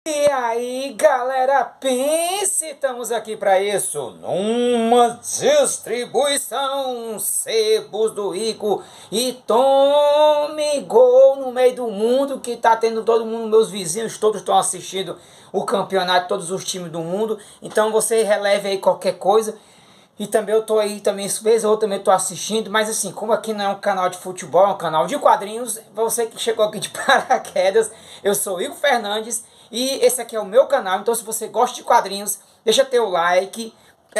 E aí, galera, pense, estamos aqui para isso, numa distribuição sebos do Ico e tome gol no meio do mundo que tá tendo todo mundo, meus vizinhos todos estão assistindo o campeonato, todos os times do mundo, então você releve aí qualquer coisa. E também eu tô aí também, vez ou outra também tô assistindo, mas assim, como aqui não é um canal de futebol, é um canal de quadrinhos, você que chegou aqui de paraquedas, eu sou Igor Fernandes e esse aqui é o meu canal, então se você gosta de quadrinhos, deixa teu like,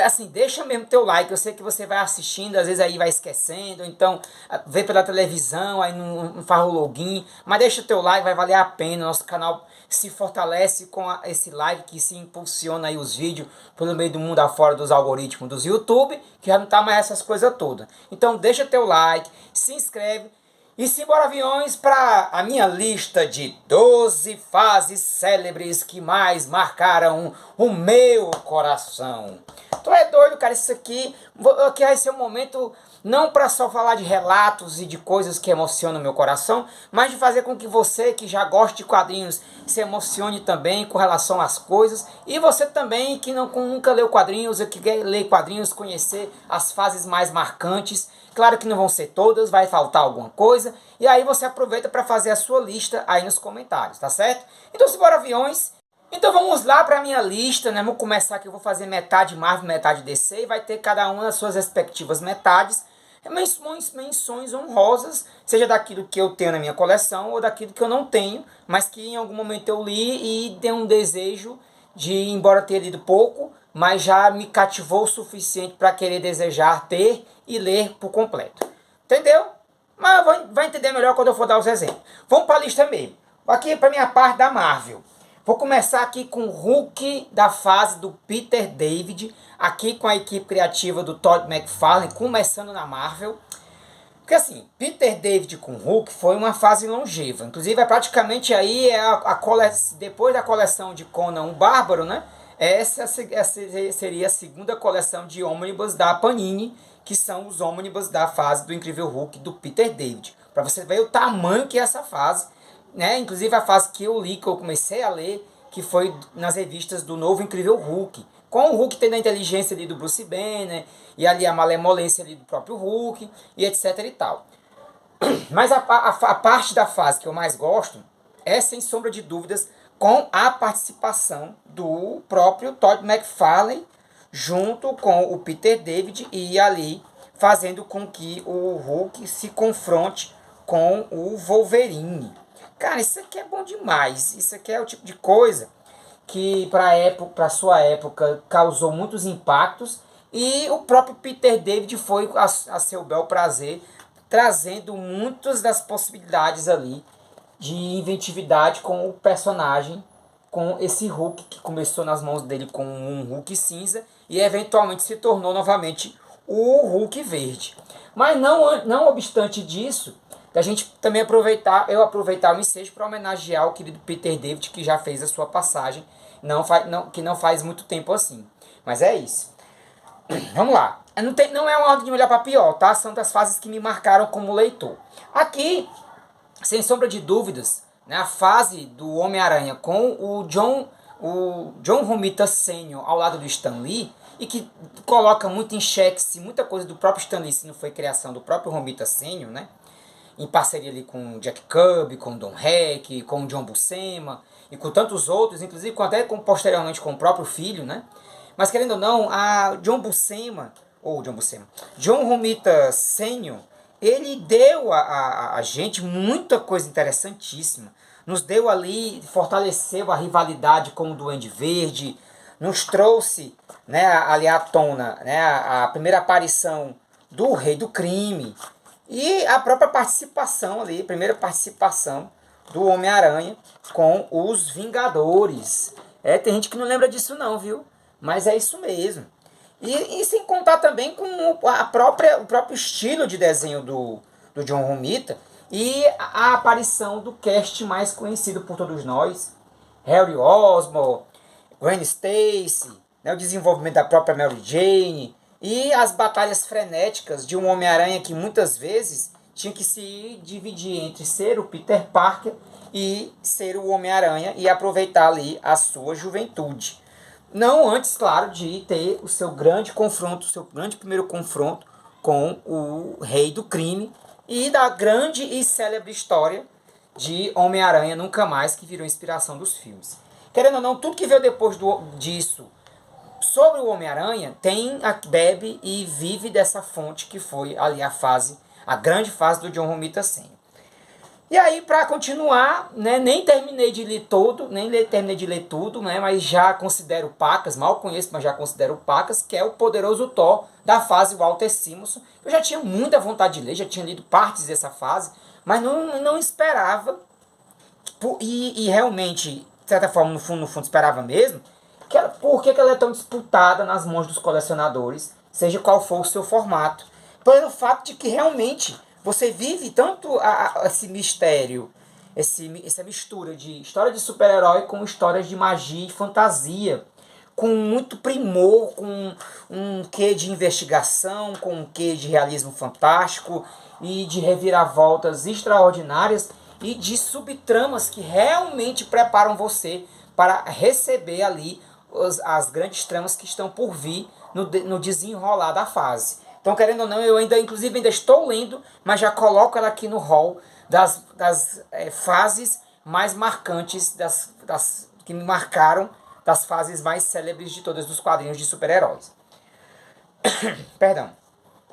assim, deixa mesmo teu like, eu sei que você vai assistindo, às vezes aí vai esquecendo, então vê pela televisão, aí não faz o login, mas deixa teu like, vai valer a pena, nosso canal se fortalece com esse like que se impulsiona aí os vídeos pelo meio do mundo afora dos algoritmos dos YouTube, que já não tá mais essas coisas todas. Então deixa teu like, se inscreve e simbora aviões para a minha lista de 12 fases célebres que mais marcaram o meu coração. Tu é doido, cara, isso aqui vai ser um momento não para só falar de relatos e de coisas que emocionam meu coração, mas de fazer com que você que já gosta de quadrinhos se emocione também com relação às coisas, e você também que nunca leu quadrinhos, ou que quer ler quadrinhos, conhecer as fases mais marcantes. Claro que não vão ser todas, vai faltar alguma coisa, e aí você aproveita para fazer a sua lista aí nos comentários, tá certo? Então simbora aviões. Então vamos lá para a minha lista, né? Vamos começar aqui, eu vou fazer metade Marvel, metade DC, e vai ter cada uma as suas respectivas metades. Menções honrosas, seja daquilo que eu tenho na minha coleção ou daquilo que eu não tenho, mas que em algum momento eu li e deu um desejo de, embora tenha lido pouco, mas já me cativou o suficiente para querer desejar ter e ler por completo. Entendeu? Mas vai entender melhor quando eu for dar os exemplos. Vamos para a lista mesmo. Aqui para minha parte da Marvel. Vou começar aqui com o Hulk da fase do Peter David, aqui com a equipe criativa do Todd McFarlane, começando na Marvel. Porque assim, Peter David com Hulk foi uma fase longeva. Inclusive, é praticamente aí depois da coleção de Conan o Bárbaro, né? Essa seria a segunda coleção de ônibus da Panini, que são os ônibus da fase do Incrível Hulk do Peter David. Para você ver o tamanho que é essa fase, né? Inclusive a fase que eu li, que eu comecei a ler, que foi nas revistas do novo Incrível Hulk, com o Hulk tendo a inteligência ali do Bruce Banner, e ali a malemolência ali do próprio Hulk, e etc e tal. Mas a parte da fase que eu mais gosto é, sem sombra de dúvidas, com a participação do próprio Todd McFarlane, junto com o Peter David, e ali fazendo com que o Hulk se confronte com o Wolverine. Cara, isso aqui é bom demais. Isso aqui é o tipo de coisa que para sua época causou muitos impactos, e o próprio Peter David foi a seu bel prazer trazendo muitas das possibilidades ali de inventividade com o personagem, com esse Hulk que começou nas mãos dele com um Hulk cinza e eventualmente se tornou novamente o Hulk verde. Mas não obstante disso, a gente também aproveitar o ensejo para homenagear o querido Peter David, que já fez a sua passagem, que não faz muito tempo assim. Mas é isso. Vamos lá. Não é uma ordem de melhor para pior, tá? São das fases que me marcaram como leitor. Aqui, sem sombra de dúvidas, né, a fase do Homem-Aranha com o John Romita Sr. ao lado do Stan Lee, e que coloca muito em xeque se muita coisa do próprio Stan Lee, se não foi criação do próprio Romita Sr., né? Em parceria ali com Jack Kirby, com Don Heck, com John Buscema e com tantos outros, inclusive posteriormente com o próprio filho, né? Mas querendo ou não, John Romita Sr., ele deu a gente muita coisa interessantíssima. Nos deu ali, fortaleceu a rivalidade com o Duende Verde, nos trouxe, né, ali à tona, né, a primeira aparição do Rei do Crime, e a própria participação ali, primeira participação do Homem-Aranha com os Vingadores. Tem gente que não lembra disso não, viu? Mas é isso mesmo. E sem contar também com o próprio estilo de desenho do John Romita e a aparição do cast mais conhecido por todos nós, Harry Osborn, Gwen Stacy, né, o desenvolvimento da própria Mary Jane e as batalhas frenéticas de um Homem-Aranha que muitas vezes tinha que se dividir entre ser o Peter Parker e ser o Homem-Aranha e aproveitar ali a sua juventude. Não antes, claro, de ter o seu grande confronto, o seu grande primeiro confronto com o Rei do Crime e da grande e célebre história de Homem-Aranha Nunca Mais, que virou inspiração dos filmes. Querendo ou não, tudo que veio depois disso sobre o Homem-Aranha bebe e vive dessa fonte que foi ali a grande fase do John Romita Sr. E aí, para continuar, né, nem terminei de ler todo, terminei de ler tudo, né, mas já considero pacas, mal conheço, mas já considero pacas, que é o Poderoso Thor da fase Walter Simonson. Eu já tinha muita vontade de ler, já tinha lido partes dessa fase, mas não esperava, e realmente, de certa forma, no fundo esperava mesmo, por que ela é tão disputada nas mãos dos colecionadores, seja qual for o seu formato. Pelo fato de que realmente você vive tanto esse mistério, essa mistura de história de super-herói com histórias de magia e fantasia, com muito primor, com um quê de investigação, com um quê de realismo fantástico e de reviravoltas extraordinárias e de subtramas que realmente preparam você para receber ali as grandes tramas que estão por vir no desenrolar da fase. Então, querendo ou não, eu inclusive ainda estou lendo, mas já coloco ela aqui no hall das fases mais marcantes, que me marcaram, das fases mais célebres de todas dos quadrinhos de super-heróis. Perdão.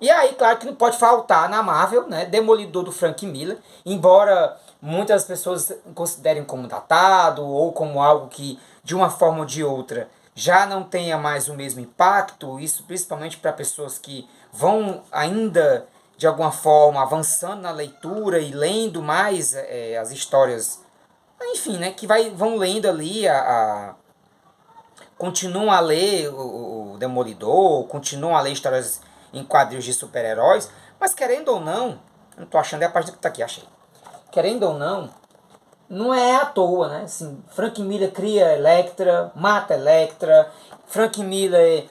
E aí, claro que não pode faltar na Marvel, né, Demolidor do Frank Miller, embora muitas pessoas considerem como datado ou como algo que, de uma forma ou de outra, já não tenha mais o mesmo impacto, isso principalmente para pessoas que vão ainda, de alguma forma, avançando na leitura e lendo mais as histórias, enfim, né, que vão lendo ali, continuam a ler o Demolidor, continuam a ler histórias em quadrinhos de super-heróis, mas querendo ou não tô achando, é a página que tá aqui, achei. Querendo ou não é à toa, né? Assim, Frank Miller cria Elektra, mata Elektra, Frank Miller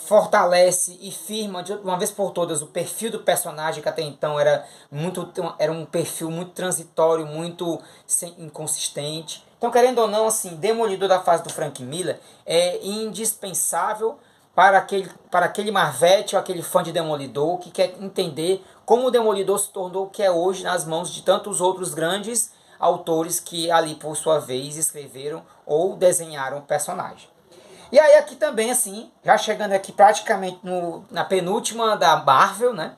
fortalece e firma de uma vez por todas o perfil do personagem, que até então era um perfil muito transitório, muito inconsistente. Então, querendo ou não, assim, Demolidor da fase do Frank Miller é indispensável para aquele Marvete ou aquele fã de Demolidor que quer entender como o Demolidor se tornou o que é hoje nas mãos de tantos outros grandes autores que ali, por sua vez, escreveram ou desenharam o personagem. E aí aqui também, assim, já chegando aqui praticamente na penúltima da Marvel, né?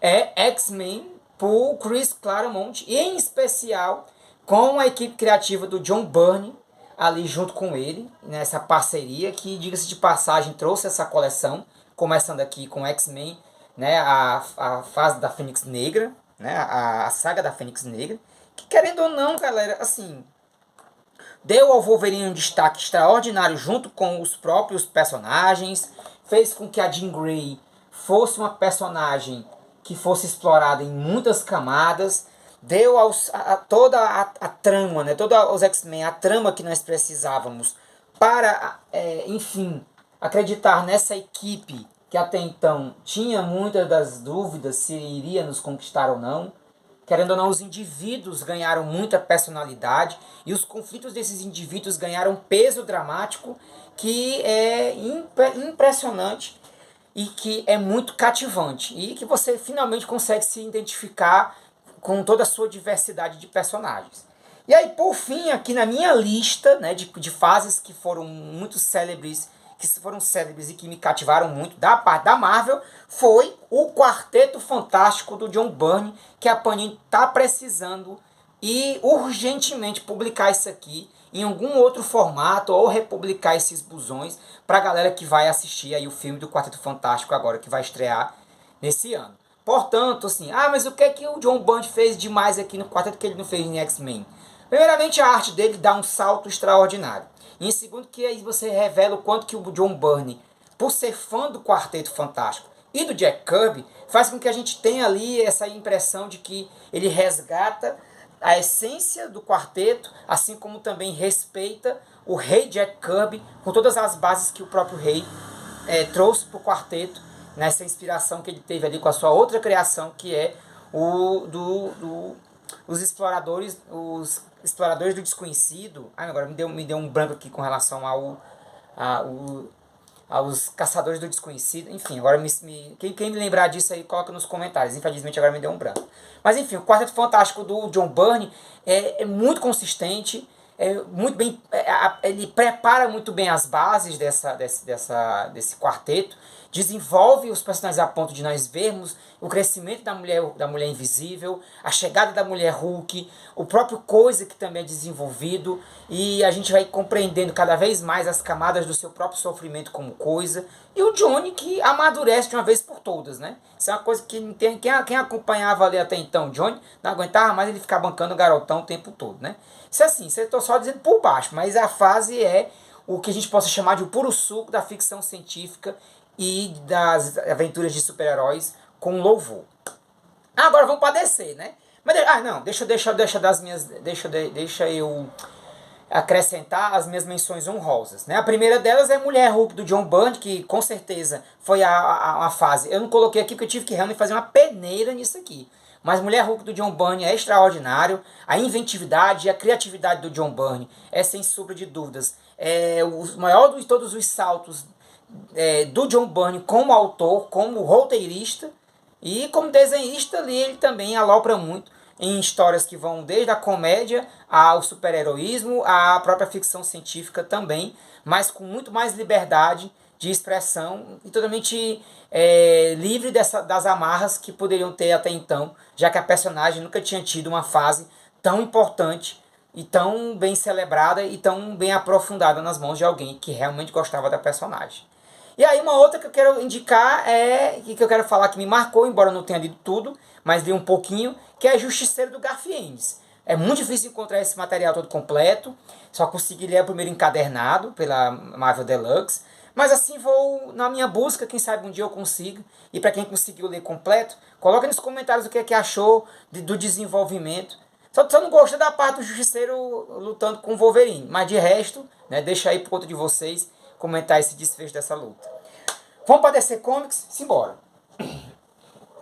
É X-Men por Chris Claremont, e em especial com a equipe criativa do John Byrne, ali junto com ele, nessa parceria que, diga-se de passagem, trouxe essa coleção, começando aqui com X-Men, né, a fase da Fênix Negra, né, a saga da Fênix Negra, que querendo ou não, galera, assim, deu ao Wolverine um destaque extraordinário junto com os próprios personagens, fez com que a Jean Grey fosse uma personagem que fosse explorada em muitas camadas, deu toda a trama, né, todos os X-Men, a trama que nós precisávamos para, enfim, acreditar nessa equipe que até então tinha muitas das dúvidas se iria nos conquistar ou não. Querendo ou não, os indivíduos ganharam muita personalidade e os conflitos desses indivíduos ganharam peso dramático que é impressionante e que é muito cativante e que você finalmente consegue se identificar com toda a sua diversidade de personagens. E aí, por fim, aqui na minha lista, né, de fases que foram muito célebres, e que me cativaram muito da parte da Marvel, foi o Quarteto Fantástico do John Byrne, que a Panini está precisando e urgentemente publicar isso aqui em algum outro formato ou republicar esses busões para a galera que vai assistir aí o filme do Quarteto Fantástico agora, que vai estrear nesse ano. Portanto, assim, mas o que é que o John Byrne fez demais aqui no Quarteto que ele não fez em X-Men? Primeiramente, a arte dele dá um salto extraordinário. E em segundo, que aí você revela o quanto que o John Byrne, por ser fã do Quarteto Fantástico e do Jack Kirby, faz com que a gente tenha ali essa impressão de que ele resgata a essência do quarteto, assim como também respeita o rei Jack Kirby, com todas as bases que o próprio rei trouxe para o quarteto, nessa inspiração que ele teve ali com a sua outra criação, que é os exploradores do desconhecido. Ai, agora me deu um branco aqui com relação aos caçadores do desconhecido. Enfim, agora quem me lembrar disso aí, coloca nos comentários. Infelizmente agora me deu um branco. Mas enfim, o Quarteto Fantástico do John Byrne é muito consistente, muito bem, ele prepara muito bem as bases desse quarteto, desenvolve os personagens a ponto de nós vermos o crescimento da mulher invisível, a chegada da mulher Hulk, o próprio Coisa que também é desenvolvido, e a gente vai compreendendo cada vez mais as camadas do seu próprio sofrimento como Coisa, e o Johnny que amadurece de uma vez por todas, né? Isso é uma coisa que quem acompanhava ali até então, Johnny, não aguentava mais ele ficar bancando o garotão o tempo todo, né? Isso é assim, estou só dizendo por baixo, mas a fase é o que a gente possa chamar de o puro suco da ficção científica e das aventuras de super-heróis com louvor. Agora vamos para DC, né? Mas não, deixa eu acrescentar as minhas menções honrosas, né? A primeira delas é Mulher Hulk do John Byrne, que com certeza foi a fase. Eu não coloquei aqui porque eu tive que realmente fazer uma peneira nisso aqui. Mas Mulher Hulk do John Byrne é extraordinário. A inventividade e a criatividade do John Byrne é sem sombra de dúvidas. É o maior de todos os saltos do John Byrne como autor, como roteirista e como desenhista ali ele também alopra muito em histórias que vão desde a comédia ao super-heroísmo, à própria ficção científica também, mas com muito mais liberdade de expressão e totalmente livre das amarras que poderiam ter até então, já que a personagem nunca tinha tido uma fase tão importante e tão bem celebrada e tão bem aprofundada nas mãos de alguém que realmente gostava da personagem. E aí uma outra que eu quero indicar que eu quero falar que me marcou, embora eu não tenha lido tudo, mas li um pouquinho, que é Justiceiro do Garfienes. É muito difícil encontrar esse material todo completo, só consegui ler o primeiro encadernado pela Marvel Deluxe, mas assim vou na minha busca, quem sabe um dia eu consigo. E para quem conseguiu ler completo, coloca nos comentários o que achou do desenvolvimento. Só não gostei da parte do Justiceiro lutando com o Wolverine, mas de resto, né, deixa aí por conta de vocês comentar esse desfecho dessa luta. Vamos para DC Comics? Simbora.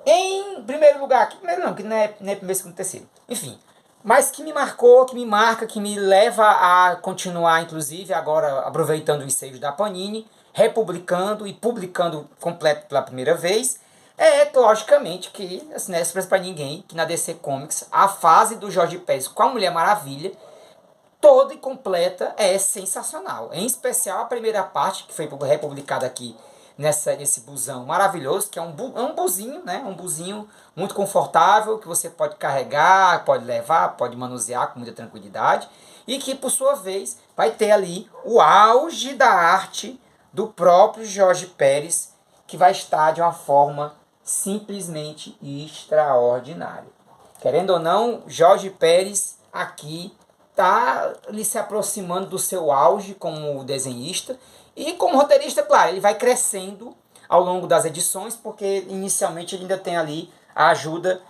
Em primeiro lugar, primeiro não, que não é primeiro, segundo, terceiro. Enfim, mas que me marcou, que me marca, que me leva a continuar, inclusive, agora aproveitando o ensejo da Panini, republicando e publicando completo pela primeira vez, logicamente, que assim, não é surpresa para ninguém, que na DC Comics, a fase do Jorge Pérez com a Mulher Maravilha, toda e completa é sensacional. Em especial a primeira parte, que foi republicada aqui nesse busão maravilhoso, que é um buzinho, né? Um buzinho muito confortável, que você pode carregar, pode levar, pode manusear com muita tranquilidade. E que, por sua vez, vai ter ali o auge da arte do próprio Jorge Pérez, que vai estar de uma forma simplesmente extraordinária. Querendo ou não, Jorge Pérez aqui está ali se aproximando do seu auge como desenhista e como roteirista, claro, ele vai crescendo ao longo das edições, porque inicialmente ele ainda tem ali a ajuda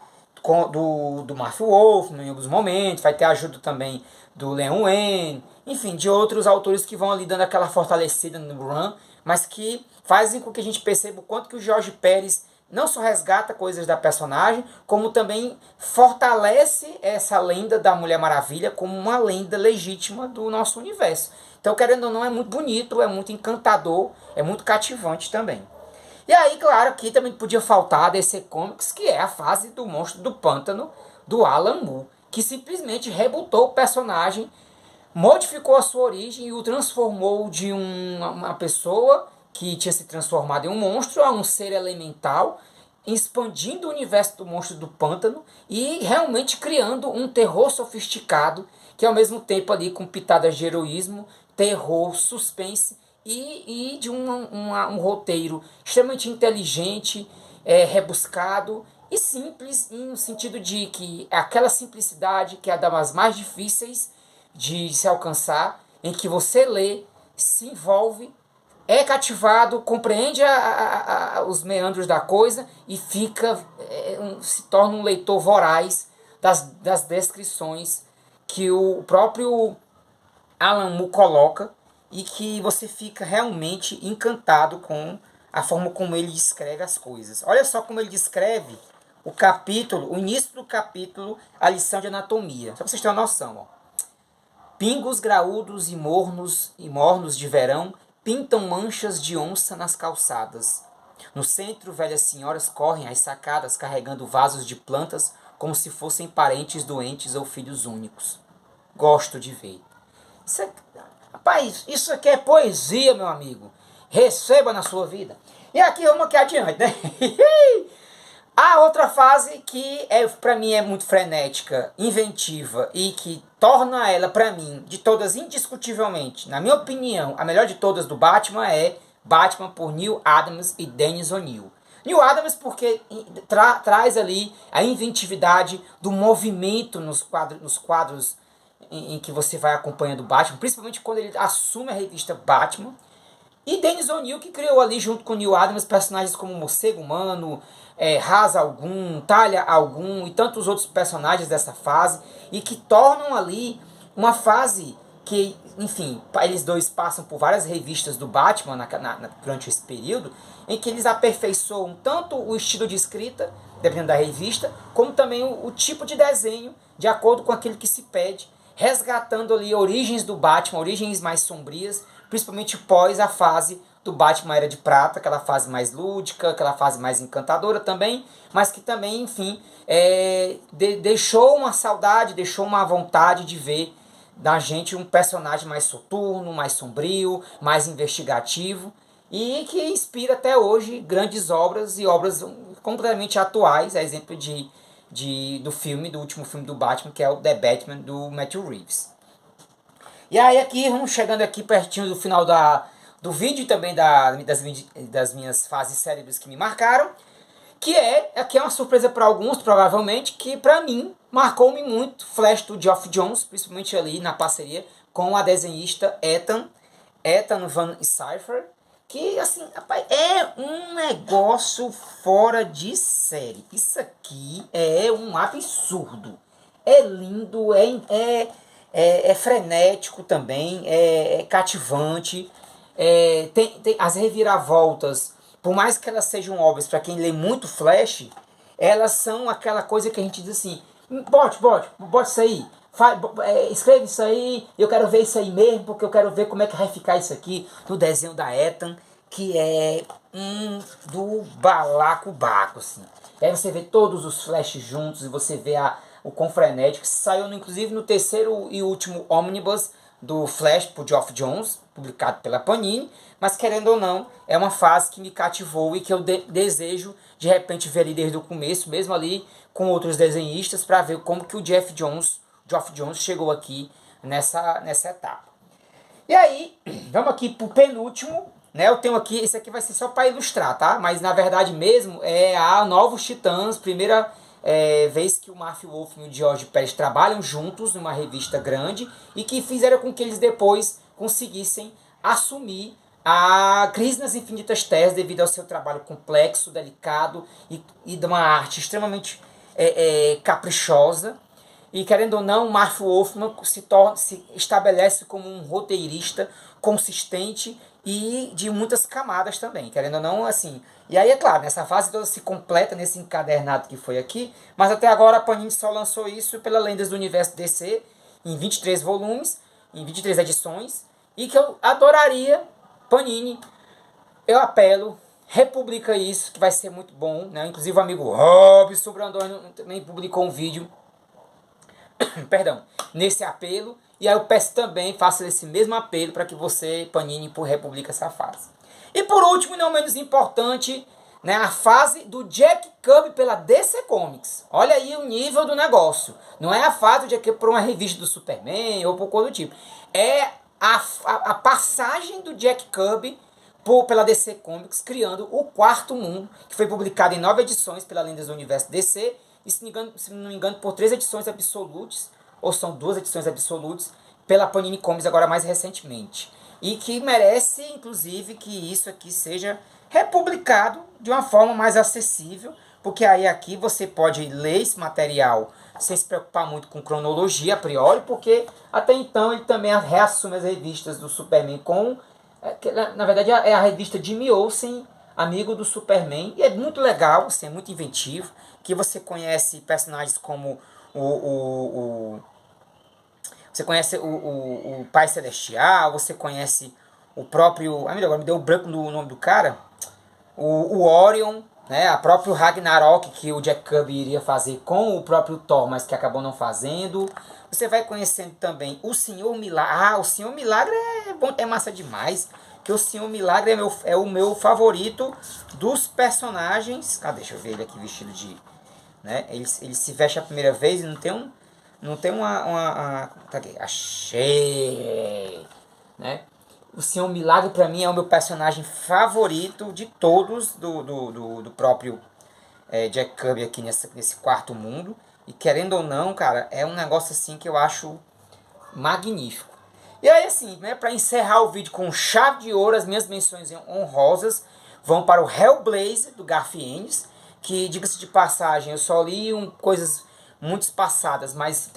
do Marvel Wolf em alguns momentos, vai ter a ajuda também do Leon Wen, enfim, de outros autores que vão ali dando aquela fortalecida no run, mas que fazem com que a gente perceba o quanto que o Jorge Pérez não só resgata coisas da personagem, como também fortalece essa lenda da Mulher Maravilha como uma lenda legítima do nosso universo. Então, querendo ou não, é muito bonito, é muito encantador, é muito cativante também. E aí, claro, aqui também podia faltar a DC Comics, que é a fase do Monstro do Pântano, do Alan Moore, que simplesmente rebutou o personagem, modificou a sua origem e o transformou de uma pessoa que tinha se transformado em um monstro a um ser elemental, expandindo o universo do Monstro do Pântano e realmente criando um terror sofisticado, que ao mesmo tempo ali com pitadas de heroísmo, terror, suspense e de um roteiro extremamente inteligente, rebuscado e simples, no sentido de que aquela simplicidade que é das mais difíceis de se alcançar, em que você lê, se envolve, é cativado, compreende os meandros da coisa e se torna um leitor voraz das descrições que o próprio Alan Moore coloca e que você fica realmente encantado com a forma como ele descreve as coisas. Olha só como ele descreve o início do capítulo, a lição de anatomia. Só pra vocês terem uma noção, ó. Pingos graúdos e mornos de verão pintam manchas de onça nas calçadas. No centro, velhas senhoras correm às sacadas carregando vasos de plantas como se fossem parentes doentes ou filhos únicos. Gosto de ver. Rapaz, isso aqui é poesia, meu amigo. Receba na sua vida. E aqui vamos aqui adiante, né? A outra fase que para mim é muito frenética, inventiva e que torna ela para mim, de todas indiscutivelmente, na minha opinião, a melhor de todas do Batman é Batman por Neil Adams e Dennis O'Neil. Neil Adams porque traz ali a inventividade do movimento nos quadros em que você vai acompanhando o Batman, principalmente quando ele assume a revista Batman. E Dennis O'Neil que criou ali junto com Neil Adams personagens como Morcego Humano, Ra's al Ghul, Talia al Ghul e tantos outros personagens dessa fase e que tornam ali uma fase que, enfim, eles dois passam por várias revistas do Batman durante esse período, em que eles aperfeiçoam tanto o estilo de escrita, dependendo da revista, como também o tipo de desenho, de acordo com aquilo que se pede, resgatando ali origens do Batman, origens mais sombrias, principalmente pós a fase do Batman Era de Prata, aquela fase mais lúdica, aquela fase mais encantadora também, mas que também, enfim, deixou uma saudade, deixou uma vontade de ver da gente um personagem mais soturno, mais sombrio, mais investigativo, e que inspira até hoje grandes obras e obras completamente atuais, a exemplo do último filme do Batman, que é o The Batman, do Matthew Reeves. E aí aqui, vamos chegando aqui pertinho do final do vídeo e também das minhas fases célebres que me marcaram, que aqui é uma surpresa para alguns, provavelmente, que para mim marcou-me muito Flash do Geoff Johns, principalmente ali na parceria com a desenhista Ethan Van Sciver, que assim, rapaz, é um negócio fora de série. Isso aqui é um absurdo. É lindo, é frenético também, é cativante. Tem as reviravoltas, por mais que elas sejam óbvias para quem lê muito Flash, elas são aquela coisa que a gente diz assim, bote isso aí, escreve isso aí, eu quero ver isso aí mesmo, porque eu quero ver como é que vai ficar isso aqui no desenho da Ethan, que é do balacobaco, assim. E aí você vê todos os Flash juntos e você vê o quão frenético, saiu inclusive no terceiro e último Omnibus do Flash por Geoff Johns, publicado pela Panini, mas querendo ou não, é uma fase que me cativou e que eu desejo de repente ver ali desde o começo, mesmo ali com outros desenhistas, para ver como que o Geoff Johns chegou aqui nessa etapa. E aí, vamos aqui pro penúltimo, né? Eu tenho aqui, esse aqui vai ser só para ilustrar, tá? Mas na verdade mesmo é a Novos Titãs, primeira vez que o Marv Wolfman e o George Pérez trabalham juntos numa revista grande e que fizeram com que eles depois conseguissem assumir a Crise nas Infinitas Terras devido ao seu trabalho complexo, delicado e de uma arte extremamente caprichosa. E querendo ou não, Marv Wolfman se estabelece como um roteirista consistente e de muitas camadas também, querendo ou não, assim. E aí, é claro, nessa fase toda se completa nesse encadernado que foi aqui, mas até agora a Panini só lançou isso pela Lendas do Universo DC, em 23 volumes, em 23 edições, e que eu adoraria, Panini, eu apelo, republica isso, que vai ser muito bom, né? Inclusive o amigo Robson Brandoni também publicou um vídeo perdão, nesse apelo, e aí eu peço também, faça esse mesmo apelo para que você, Panini, republique essa fase. E por último, e não menos importante, né, a fase do Jack Kirby pela DC Comics. Olha aí o nível do negócio. Não é a fase do Jack Kirby por uma revista do Superman ou por coisa do tipo. É a passagem do Jack Kirby pela DC Comics, criando o Quarto Mundo, que foi publicado em 9 edições pela Lendas do Universo DC, e se não me engano, por 3 edições absolutes, ou são 2 edições absolutes, pela Panini Comics agora mais recentemente. E que merece, inclusive, que isso aqui seja republicado de uma forma mais acessível, porque aí aqui você pode ler esse material sem se preocupar muito com cronologia a priori, porque até então ele também reassume as revistas do Superman com... na verdade é a revista Jimmy Olsen amigo do Superman. E é muito legal, assim, é muito inventivo. Que você conhece personagens como você conhece o Pai Celestial, você conhece o próprio. Ah, meu, agora me deu um branco no nome do cara. O Orion, né? A próprio Ragnarok que o Jack Kirby iria fazer com o próprio Thor, mas que acabou não fazendo. Você vai conhecendo também o Senhor Milagre. Ah, o Senhor Milagre é bom, é massa demais. Que o Senhor Milagre é o meu favorito dos personagens. Ah, deixa eu ver ele aqui vestido de. Né? Ele se veste a primeira vez e não tem um. Não tem tá aqui, achei! Né? O Senhor Milagre pra mim é o meu personagem favorito de todos do próprio Jack Kirby aqui nesse quarto mundo. E querendo ou não, cara, é um negócio assim que eu acho magnífico. E aí assim, né, para encerrar o vídeo com chave de ouro, as minhas menções honrosas vão para o Hellblazer, do Garth Ennis, que, diga-se de passagem, eu só li coisas muito passadas, mas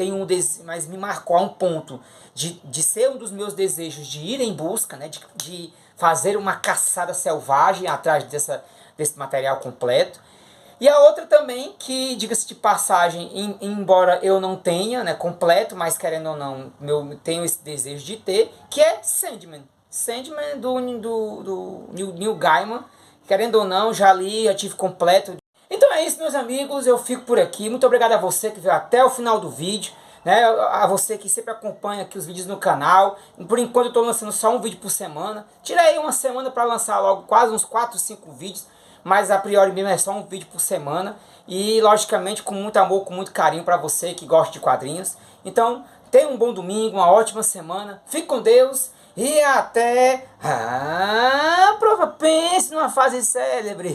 mas me marcou a um ponto de ser um dos meus desejos de ir em busca, né, de fazer uma caçada selvagem atrás desse material completo. E a outra também, que, diga-se de passagem, embora eu não tenha, né, completo, mas querendo ou não, tenho esse desejo de ter, que é Sandman. Sandman do Neil Gaiman. Querendo ou não, já li, já tive completo. Então é isso, meus amigos, eu fico por aqui. Muito obrigado a você que veio até o final do vídeo, né, a você que sempre acompanha aqui os vídeos no canal. Por enquanto eu estou lançando só um vídeo por semana. Tirei uma semana para lançar logo quase uns 4, 5 vídeos, mas a priori mesmo é só um vídeo por semana. E logicamente com muito amor, com muito carinho para você que gosta de quadrinhos. Então tenha um bom domingo, uma ótima semana. Fique com Deus e até... prova, pense numa fase célebre.